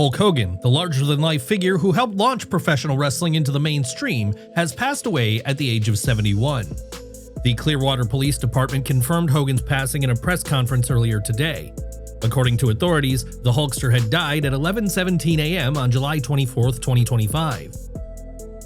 Hulk Hogan, the larger-than-life figure who helped launch professional wrestling into the mainstream, has passed away at the age of 71. The Clearwater Police Department confirmed Hogan's passing in a press conference earlier today. According to authorities, the Hulkster had died at 11:17 a.m. on July 24, 2025.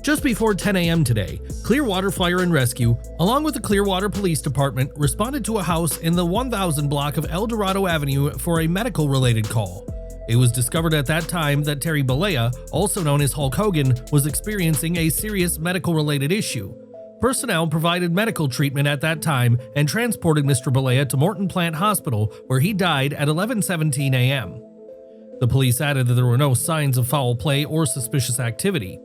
Just before 10 a.m. today, Clearwater Fire and Rescue, along with the Clearwater Police Department, responded to a house in the 1000 block of El Dorado Avenue for a medical-related call. It was discovered at that time that Terry Belair, also known as Hulk Hogan, was experiencing a serious medical-related issue. Personnel provided medical treatment at that time and transported Mr. Belair to Morton Plant Hospital, where he died at 11:17 a.m. The police added that there were no signs of foul play or suspicious activity.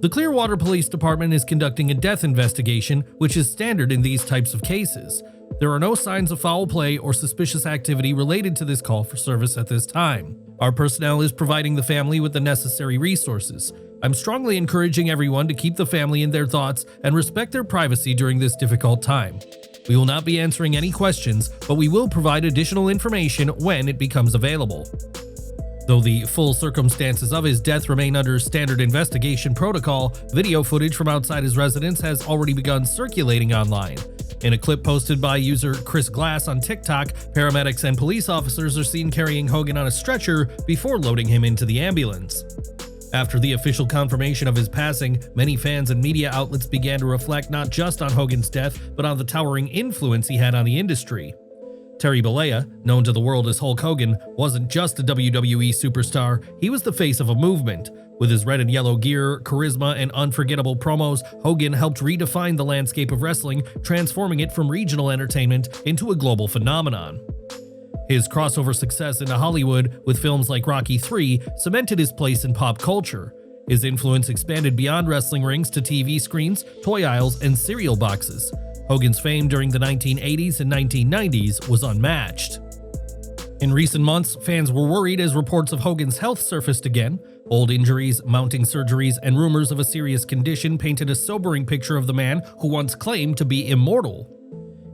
The Clearwater Police Department is conducting a death investigation, which is standard in these types of cases. There are no signs of foul play or suspicious activity related to this call for service at this time. Our personnel is providing the family with the necessary resources. I'm strongly encouraging everyone to keep the family in their thoughts and respect their privacy during this difficult time. We will not be answering any questions, but we will provide additional information when it becomes available. Though the full circumstances of his death remain under standard investigation protocol, video footage from outside his residence has already begun circulating online. In a clip posted by user Chris Glass on TikTok, paramedics and police officers are seen carrying Hogan on a stretcher before loading him into the ambulance. After the official confirmation of his passing, many fans and media outlets began to reflect not just on Hogan's death, but on the towering influence he had on the industry. Terry Belair, known to the world as Hulk Hogan, wasn't just a WWE superstar, he was the face of a movement. With his red and yellow gear, charisma, and unforgettable promos, Hogan helped redefine the landscape of wrestling, transforming it from regional entertainment into a global phenomenon. His crossover success into Hollywood with films like Rocky III cemented his place in pop culture. His influence expanded beyond wrestling rings to TV screens, toy aisles, and cereal boxes. Hogan's fame during the 1980s and 1990s was unmatched. In recent months, fans were worried as reports of Hogan's health surfaced again. Old injuries, mounting surgeries, and rumors of a serious condition painted a sobering picture of the man who once claimed to be immortal.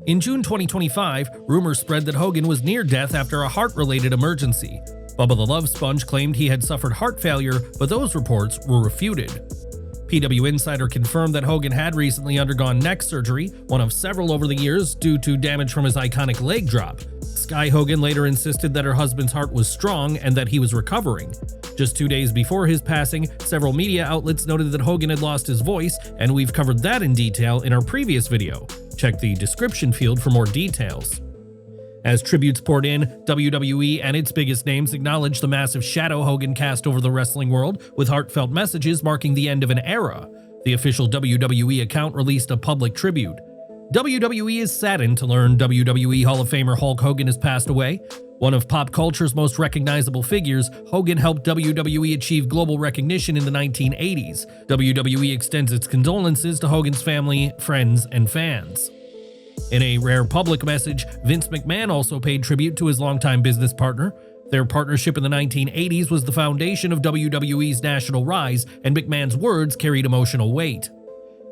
In June 2025, rumors spread that Hogan was near death after a heart-related emergency. Bubba the Love Sponge claimed he had suffered heart failure, but those reports were refuted. PW Insider confirmed that Hogan had recently undergone neck surgery, one of several over the years, due to damage from his iconic leg drop. Sky Hogan later insisted that her husband's heart was strong and that he was recovering. Just 2 days before his passing, several media outlets noted that Hogan had lost his voice, and we've covered that in detail in our previous video. Check the description field for more details. As tributes poured in, WWE and its biggest names acknowledged the massive shadow Hogan cast over the wrestling world, with heartfelt messages marking the end of an era. The official WWE account released a public tribute. WWE is saddened to learn WWE Hall of Famer Hulk Hogan has passed away. One of pop culture's most recognizable figures, Hogan helped WWE achieve global recognition in the 1980s. WWE extends its condolences to Hogan's family, friends, and fans. In a rare public message, Vince McMahon also paid tribute to his longtime business partner. Their partnership in the 1980s was the foundation of WWE's national rise, and McMahon's words carried emotional weight.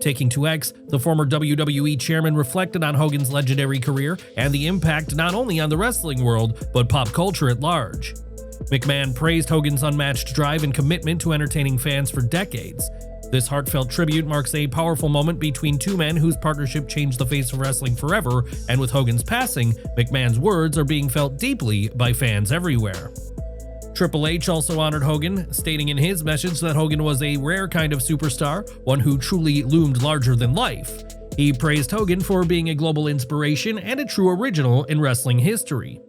Taking to X, the former WWE chairman reflected on Hogan's legendary career and the impact not only on the wrestling world, but pop culture at large. McMahon praised Hogan's unmatched drive and commitment to entertaining fans for decades. This heartfelt tribute marks a powerful moment between two men whose partnership changed the face of wrestling forever, and with Hogan's passing, McMahon's words are being felt deeply by fans everywhere. Triple H also honored Hogan, stating in his message that Hogan was a rare kind of superstar, one who truly loomed larger than life. He praised Hogan for being a global inspiration and a true original in wrestling history.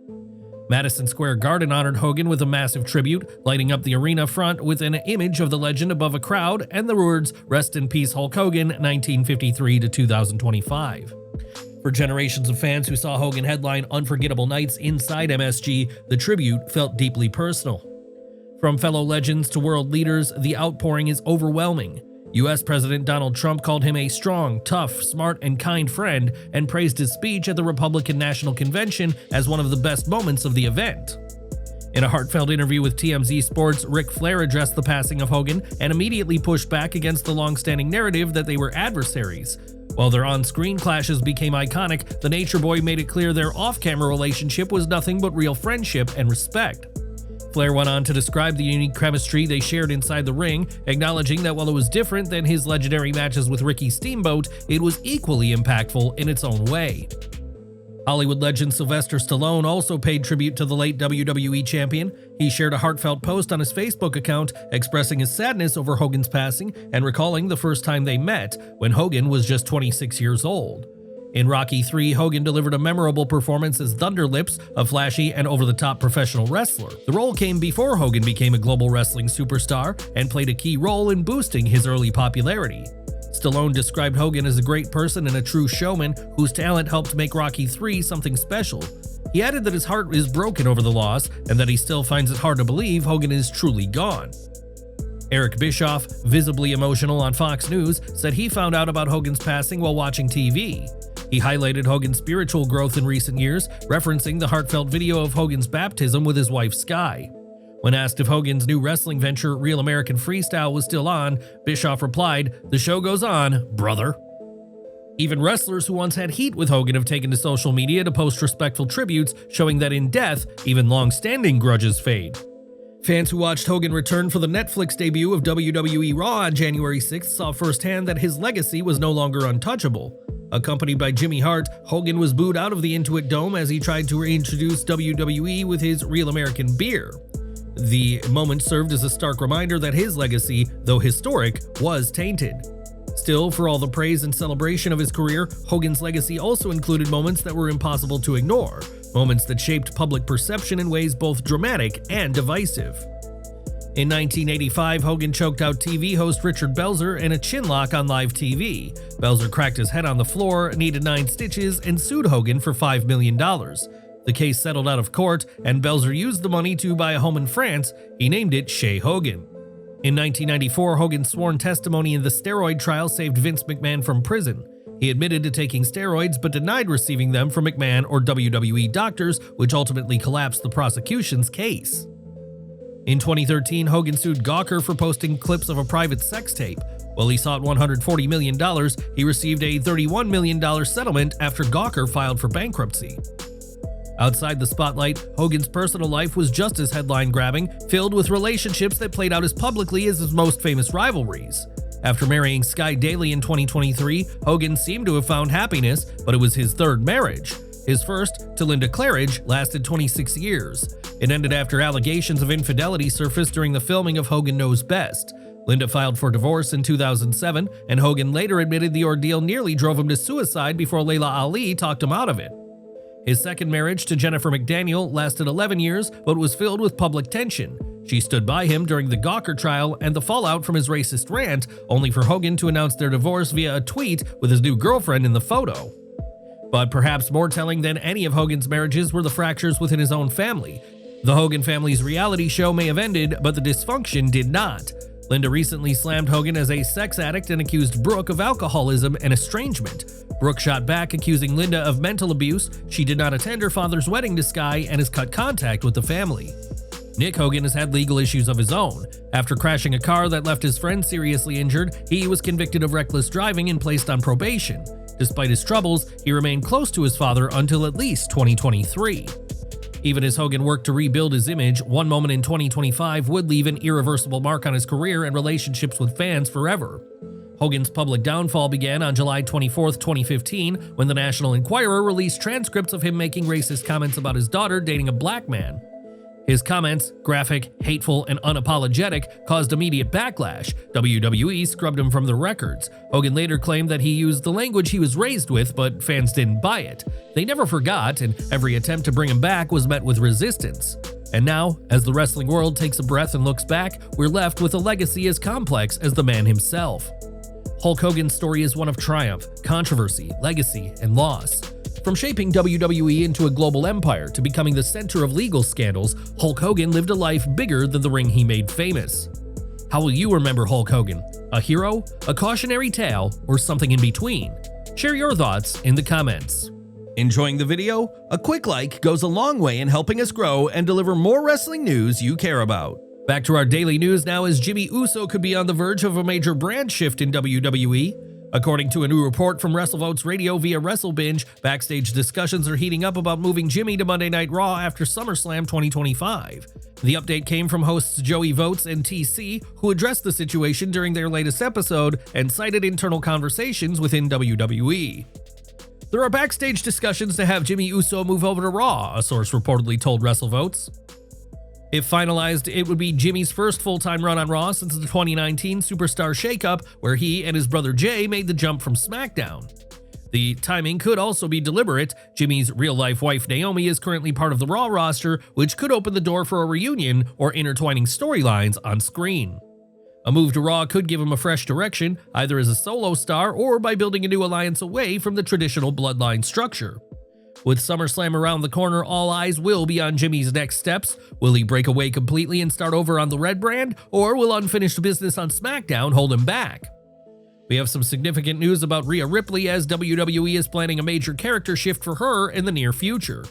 Madison Square Garden honored Hogan with a massive tribute, lighting up the arena front with an image of the legend above a crowd and the words, "Rest in peace Hulk Hogan, 1953 to 2025. For generations of fans who saw Hogan headline unforgettable nights inside MSG, the tribute felt deeply personal. From fellow legends to world leaders, the outpouring is overwhelming. U.S. President Donald Trump called him a strong, tough, smart, and kind friend and praised his speech at the Republican National Convention as one of the best moments of the event. In a heartfelt interview with TMZ Sports, Ric Flair addressed the passing of Hogan and immediately pushed back against the long-standing narrative that they were adversaries. While their on-screen clashes became iconic, the Nature Boy made it clear their off-camera relationship was nothing but real friendship and respect. Flair went on to describe the unique chemistry they shared inside the ring, acknowledging that while it was different than his legendary matches with Ricky Steamboat, it was equally impactful in its own way. Hollywood legend Sylvester Stallone also paid tribute to the late WWE champion. He shared a heartfelt post on his Facebook account expressing his sadness over Hogan's passing and recalling the first time they met, when Hogan was just 26 years old. In Rocky III, Hogan delivered a memorable performance as Thunder Lips, a flashy and over-the-top professional wrestler. The role came before Hogan became a global wrestling superstar and played a key role in boosting his early popularity. Stallone described Hogan as a great person and a true showman whose talent helped make Rocky III something special. He added that his heart is broken over the loss and that he still finds it hard to believe Hogan is truly gone. Eric Bischoff, visibly emotional on Fox News, said he found out about Hogan's passing while watching TV. He highlighted Hogan's spiritual growth in recent years, referencing the heartfelt video of Hogan's baptism with his wife Sky. When asked if Hogan's new wrestling venture, Real American Freestyle, was still on, Bischoff replied, "The show goes on, brother." Even wrestlers who once had heat with Hogan have taken to social media to post respectful tributes, showing that in death, even long-standing grudges fade. Fans who watched Hogan return for the Netflix debut of WWE Raw on January 6th saw firsthand that his legacy was no longer untouchable. Accompanied by Jimmy Hart, Hogan was booed out of the Intuit Dome as he tried to reintroduce WWE with his Real American beer. The moment served as a stark reminder that his legacy, though historic, was tainted. Still, for all the praise and celebration of his career, Hogan's legacy also included moments that were impossible to ignore, moments that shaped public perception in ways both dramatic and divisive. In 1985, Hogan choked out TV host Richard Belzer in a chinlock on live TV. Belzer cracked his head on the floor, needed 9 stitches, and sued Hogan for $5 million. The case settled out of court, and Belzer used the money to buy a home in France. He named it Chez Hogan. In 1994, Hogan's sworn testimony in the steroid trial saved Vince McMahon from prison. He admitted to taking steroids but denied receiving them from McMahon or WWE doctors, which ultimately collapsed the prosecution's case. In 2013, Hogan sued Gawker for posting clips of a private sex tape. While he sought $140 million, he received a $31 million settlement after Gawker filed for bankruptcy. Outside the spotlight, Hogan's personal life was just as headline-grabbing, filled with relationships that played out as publicly as his most famous rivalries. After marrying Sky Daly in 2023, Hogan seemed to have found happiness, but it was his third marriage. His first, to Linda Claridge, lasted 26 years. It ended after allegations of infidelity surfaced during the filming of Hogan Knows Best. Linda filed for divorce in 2007, and Hogan later admitted the ordeal nearly drove him to suicide before Layla Ali talked him out of it. His second marriage to Jennifer McDaniel lasted 11 years, but was filled with public tension. She stood by him during the Gawker trial and the fallout from his racist rant, only for Hogan to announce their divorce via a tweet with his new girlfriend in the photo. But perhaps more telling than any of Hogan's marriages were the fractures within his own family. The Hogan family's reality show may have ended, but the dysfunction did not. Linda recently slammed Hogan as a sex addict and accused Brooke of alcoholism and estrangement. Brooke shot back, accusing Linda of mental abuse. She did not attend her father's wedding to Sky and has cut contact with the family. Nick Hogan has had legal issues of his own. After crashing a car that left his friend seriously injured, he was convicted of reckless driving and placed on probation. Despite his troubles, he remained close to his father until at least 2023. Even as Hogan worked to rebuild his image, one moment in 2025 would leave an irreversible mark on his career and relationships with fans forever. Hogan's public downfall began on July 24, 2015, when the National Enquirer released transcripts of him making racist comments about his daughter dating a black man. His comments, graphic, hateful, and unapologetic, caused immediate backlash. WWE scrubbed him from the records. Hogan later claimed that he used the language he was raised with, but fans didn't buy it. They never forgot, and every attempt to bring him back was met with resistance. And now, as the wrestling world takes a breath and looks back, we're left with a legacy as complex as the man himself. Hulk Hogan's story is one of triumph, controversy, legacy, and loss. From shaping WWE into a global empire to becoming the center of legal scandals, Hulk Hogan lived a life bigger than the ring he made famous. How will you remember Hulk Hogan? A hero, a cautionary tale, or something in between? Share your thoughts in the comments. Enjoying the video? A quick like goes a long way in helping us grow and deliver more wrestling news you care about. Back to our daily news now, as Jimmy Uso could be on the verge of a major brand shift in WWE. According to a new report from WrestleVotes Radio via WrestleBinge, backstage discussions are heating up about moving Jimmy to Monday Night Raw after SummerSlam 2025. The update came from hosts Joey Votes and TC, who addressed the situation during their latest episode and cited internal conversations within WWE. There are backstage discussions to have Jimmy Uso move over to Raw, a source reportedly told WrestleVotes. If finalized, it would be Jimmy's first full-time run on Raw since the 2019 Superstar Shakeup, where he and his brother Jay made the jump from SmackDown. The timing could also be deliberate. Jimmy's real-life wife Naomi is currently part of the Raw roster, which could open the door for a reunion or intertwining storylines on screen. A move to Raw could give him a fresh direction, either as a solo star or by building a new alliance away from the traditional bloodline structure. With SummerSlam around the corner, all eyes will be on Jimmy's next steps. Will he break away completely and start over on the Red brand, or will unfinished business on SmackDown hold him back? We have some significant news about Rhea Ripley, as WWE is planning a major character shift for her in the near future.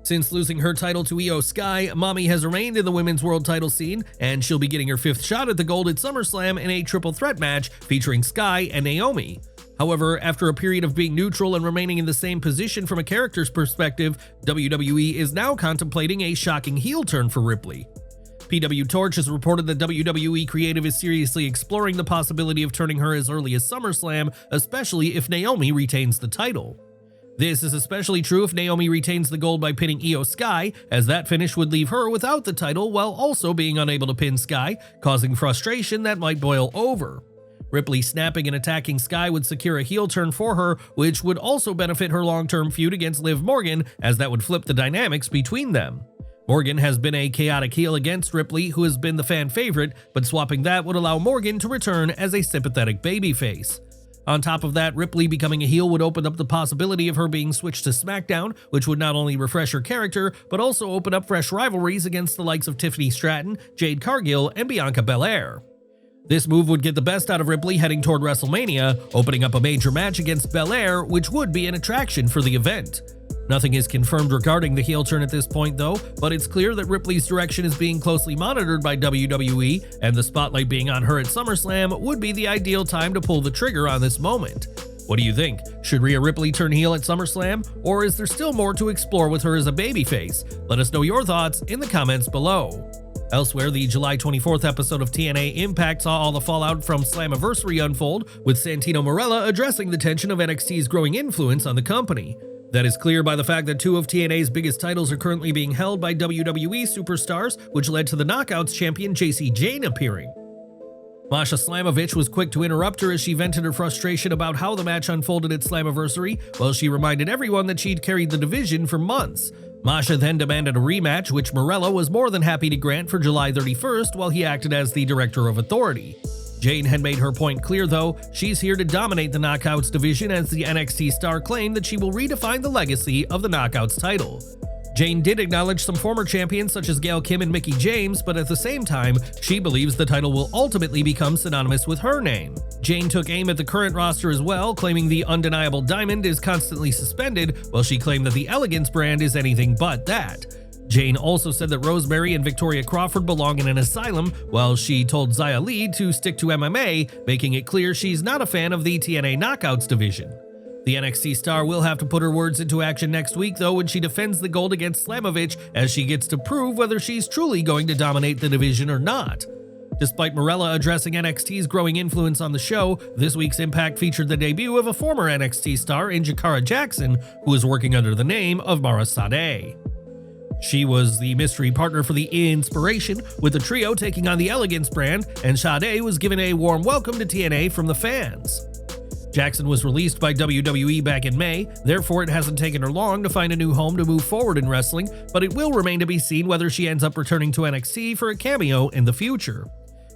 Since losing her title to Io Sky, Mommy has remained in the women's world title scene, and she'll be getting her 5th shot at the gold at SummerSlam in a triple threat match featuring Sky and Naomi. However, after a period of being neutral and remaining in the same position from a character's perspective, WWE is now contemplating a shocking heel turn for Ripley. PW Torch has reported that WWE Creative is seriously exploring the possibility of turning her as early as SummerSlam, especially if Naomi retains the title. This is especially true if Naomi retains the gold by pinning Io Sky, as that finish would leave her without the title while also being unable to pin Sky, causing frustration that might boil over. Ripley snapping and attacking Sky would secure a heel turn for her, which would also benefit her long-term feud against Liv Morgan, as that would flip the dynamics between them. Morgan has been a chaotic heel against Ripley, who has been the fan favorite, but swapping that would allow Morgan to return as a sympathetic babyface. On top of that, Ripley becoming a heel would open up the possibility of her being switched to SmackDown, which would not only refresh her character, but also open up fresh rivalries against the likes of Tiffany Stratton, Jade Cargill, and Bianca Belair. This move would get the best out of Ripley heading toward WrestleMania, opening up a major match against Belair, which would be an attraction for the event. Nothing is confirmed regarding the heel turn at this point though, but it's clear that Ripley's direction is being closely monitored by WWE, and the spotlight being on her at SummerSlam would be the ideal time to pull the trigger on this moment. What do you think? Should Rhea Ripley turn heel at SummerSlam, or is there still more to explore with her as a babyface? Let us know your thoughts in the comments below. Elsewhere, the July 24th episode of TNA Impact saw all the fallout from Slammiversary unfold, with Santino Marella addressing the tension of NXT's growing influence on the company. That is clear by the fact that 2 of TNA's biggest titles are currently being held by WWE superstars, which led to the Knockouts champion Jayne appearing. Masha Slamovich was quick to interrupt her as she vented her frustration about how the match unfolded at Slammiversary, while she reminded everyone that she'd carried the division for months. Masha then demanded a rematch, which Marella was more than happy to grant for July 31st while he acted as the Director of Authority. Jayne had made her point clear though, she's here to dominate the Knockouts division, as the NXT star claimed that she will redefine the legacy of the Knockouts title. Jayne did acknowledge some former champions such as Gail Kim and Mickie James, but at the same time, she believes the title will ultimately become synonymous with her name. Jayne took aim at the current roster as well, claiming the undeniable Diamond is constantly suspended, while she claimed that the Elegance brand is anything but that. Jayne also said that Rosemary and Victoria Crawford belong in an asylum, while she told Xia Li to stick to MMA, making it clear she's not a fan of the TNA Knockouts division. The NXT star will have to put her words into action next week though, when she defends the gold against Slamovich, as she gets to prove whether she's truly going to dominate the division or not. Despite Marella addressing NXT's growing influence on the show, this week's Impact featured the debut of a former NXT star in Jakara Jackson, who is working under the name of Mara Sade. She was the mystery partner for the Inspiration, with the trio taking on the Elegance brand, and Sade was given a warm welcome to TNA from the fans. Jackson was released by WWE back in May, therefore it hasn't taken her long to find a new home to move forward in wrestling, but it will remain to be seen whether she ends up returning to NXT for a cameo in the future.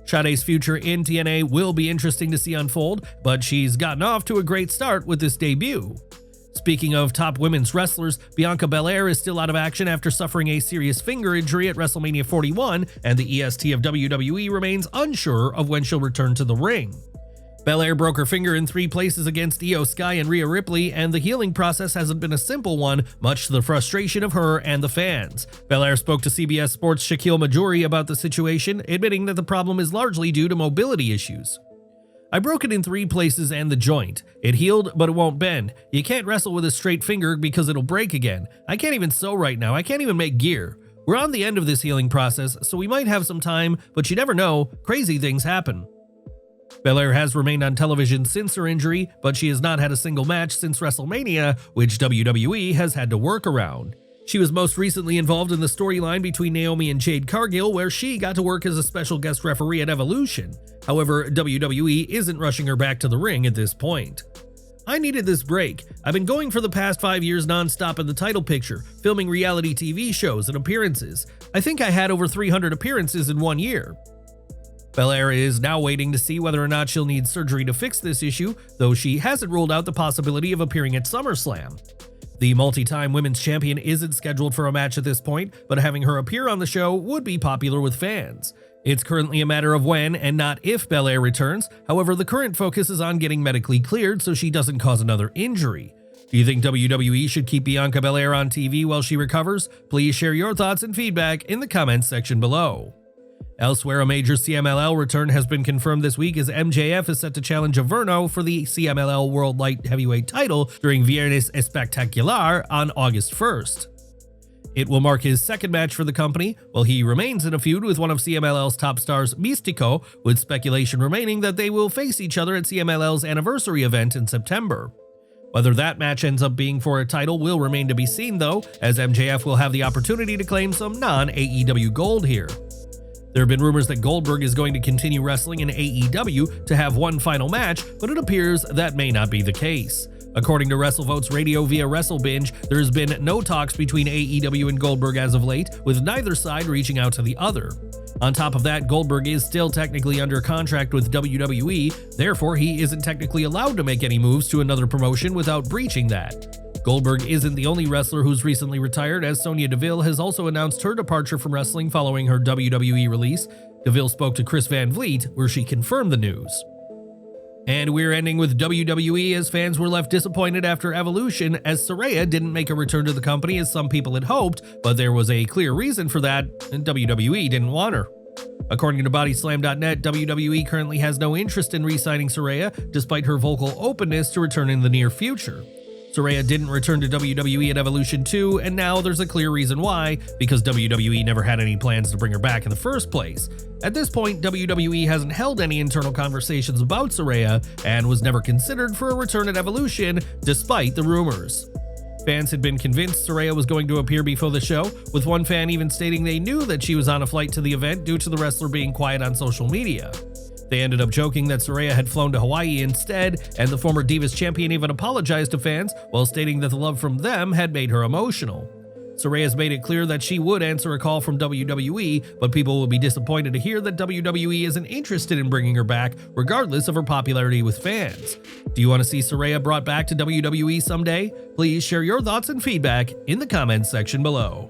Sade's future in TNA will be interesting to see unfold, but she's gotten off to a great start with this debut. Speaking of top women's wrestlers, Bianca Belair is still out of action after suffering a serious finger injury at WrestleMania 41, and the EST of WWE remains unsure of when she'll return to the ring. Belair broke her finger in 3 places against Io Sky and Rhea Ripley, and the healing process hasn't been a simple one, much to the frustration of her and the fans. Belair spoke to CBS Sports' Shaquille Majuri about the situation, admitting that the problem is largely due to mobility issues. I broke it in 3 places and the joint. It healed, but it won't bend. You can't wrestle with a straight finger because it'll break again. I can't even sew right now. I can't even make gear. We're on the end of this healing process, so we might have some time, but you never know, crazy things happen. Belair has remained on television since her injury, but she has not had a single match since WrestleMania, which WWE has had to work around. She was most recently involved in the storyline between Naomi and Jade Cargill, where she got to work as a special guest referee at Evolution. However, WWE isn't rushing her back to the ring at this point. I needed this break. I've been going for the past 5 years non-stop in the title picture, filming reality TV shows and appearances. I think I had over 300 appearances in 1 year. Belair is now waiting to see whether or not she'll need surgery to fix this issue, though she hasn't ruled out the possibility of appearing at SummerSlam. The multi-time women's champion isn't scheduled for a match at this point, but having her appear on the show would be popular with fans. It's currently a matter of when and not if Belair returns. However, the current focus is on getting medically cleared so she doesn't cause another injury. Do you think WWE should keep Bianca Belair on TV while she recovers? Please share your thoughts and feedback in the comments section below. Elsewhere, a major CMLL return has been confirmed this week as MJF is set to challenge Averno for the CMLL World Light Heavyweight title during Viernes Espectacular on August 1st. It will mark his second match for the company, while he remains in a feud with one of CMLL's top stars, Místico, with speculation remaining that they will face each other at CMLL's anniversary event in September. Whether that match ends up being for a title will remain to be seen though, as MJF will have the opportunity to claim some non-AEW gold here. There have been rumors that Goldberg is going to continue wrestling in AEW to have one final match, but it appears that may not be the case. According to WrestleVotes Radio via WrestleBinge, there has been no talks between AEW and Goldberg as of late, with neither side reaching out to the other. On top of that, Goldberg is still technically under contract with WWE, therefore he isn't technically allowed to make any moves to another promotion without breaching that. Goldberg isn't the only wrestler who's recently retired, as Sonya Deville has also announced her departure from wrestling following her WWE release. Deville spoke to Chris Van Vliet, where she confirmed the news. And we're ending with WWE, as fans were left disappointed after Evolution, as Saraya didn't make a return to the company as some people had hoped, but there was a clear reason for that, and WWE didn't want her. According to Bodyslam.net, WWE currently has no interest in re-signing Saraya, despite her vocal openness to return in the near future. Saraya didn't return to WWE at Evolution 2, and now there's a clear reason why, because WWE never had any plans to bring her back in the first place. At this point, WWE hasn't held any internal conversations about Saraya and was never considered for a return at Evolution, despite the rumors. Fans had been convinced Saraya was going to appear before the show, with one fan even stating they knew that she was on a flight to the event due to the wrestler being quiet on social media. They ended up joking that Saraya had flown to Hawaii instead, and the former Divas champion even apologized to fans while stating that the love from them had made her emotional. Saraya's made it clear that she would answer a call from WWE, but people will be disappointed to hear that WWE isn't interested in bringing her back, regardless of her popularity with fans. Do you want to see Saraya brought back to WWE someday? Please share your thoughts and feedback in the comments section below.